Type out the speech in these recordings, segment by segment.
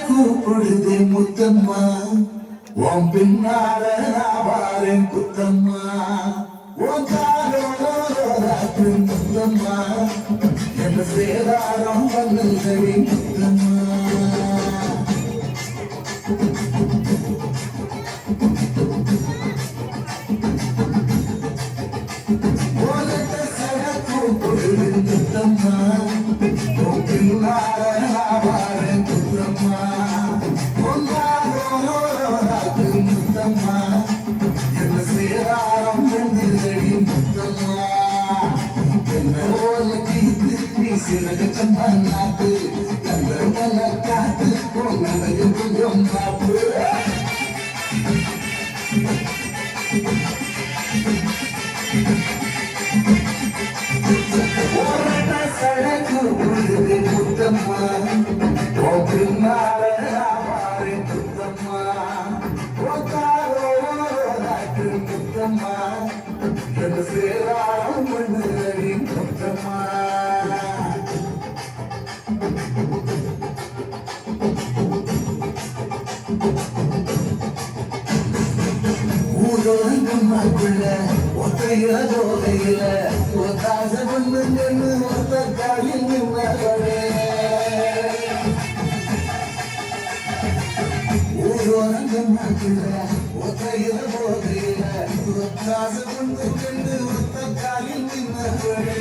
கூப்பிடுதே முத்தம்மா உன் பின்னால வாரேன் குத்தம்மா உன் காலோராத்து முத்தம்மா என் சேதாரம் பண்ணுதடி முத்தம்மா கூப்பிடுதே முத்தம்மா உன் பின்னால வாரேன் குத்தம்மா என்ன சேராரம் வெந்திரடி முத்தம்மா என்ன ஓலி சிறகு சம்பன்னாத்து கந்தர்மல காத்து உன்னதைய கொஞ்சம் காப்பு சடக்கு புரிது முத்தம்மா பின்னால முத்தம்மா முத்தம்மா என் சேராம் பண்ணுதடி முத்தம்மா ஊரோரங்கம்மாக்குள்ள ஒத்தையில ஜோதையில ஒத்தாச பண்ணுங்கன்னு ஒத்த காலில் நின்றவளே ஊரோரங்கம்மாக்குள்ள ஒத்தையில போதையில ஒத்தாச பண்ணுங்கன்னு ஒத்த காலில் நின்றவளே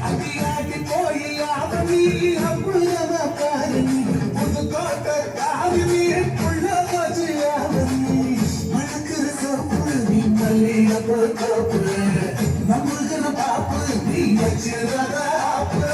அடியாடி போய் ஆவணி அப்புள்ளவ பாரணி புது கோட்ட காவிரி புள்ள போச்சு ஆவணி மணக்குற சோப்பு நீ மல்லிய போப்பு நம்புகிற பாப்பு நீ வச்சிருந்த ஆப்பு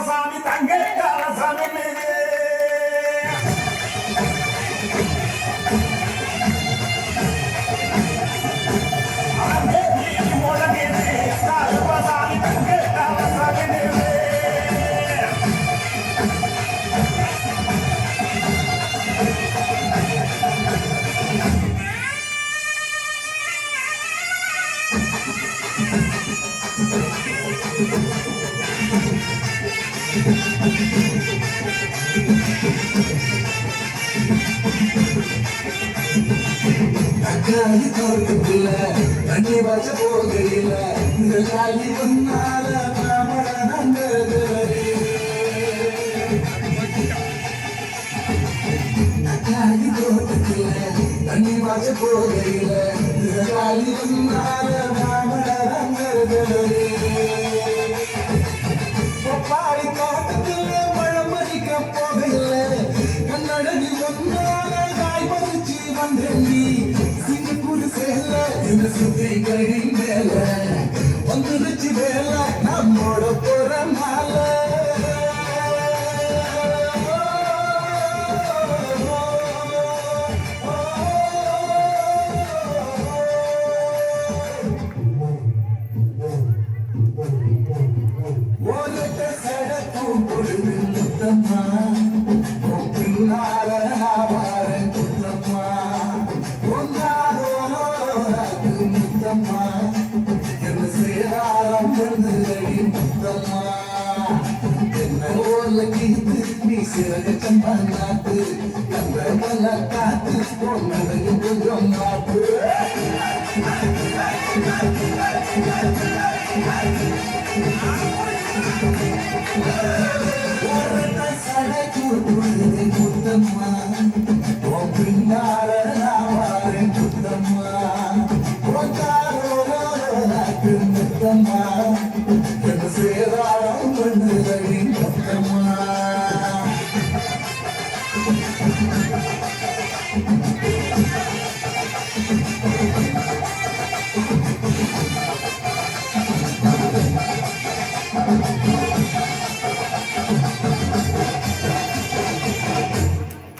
சாமி தங்க சாமி தக்காளி தோட்டத்துல தண்ணி வச்ச போகையில இந்த காலி முன்னால மாமழ நந்தது தக்காளி தோட்டத்துல தண்ணி வச்ச போகையில இந்த காலி முன்னால மாமழ நந்தது பாடி தோட்டத்துல மழை மறிக்க போகையில கண்ணடனி ஒன்னால காய் பறிச்சு வந்தேண்டி சுத்தி கழி மேல வந்துருச்சு வேல நம்மோட போற மால ஓலட்ட சடக்கும் பொழுது முத்தம்மா பின்னால வாரன் குத்தம்மா முத்தம்மா என்ன சேராரம் பண்ணுதடி முத்தம்மா என்ன ஓலி நீ சிறகு சம்பன்னாத்து கந்தர்மல காத்து உன்னதைய கொஞ்சம் காப்பு சடக்கு புரிது முத்தம்மா பின்னால வாரன் குத்தம்மா முத்தம்மா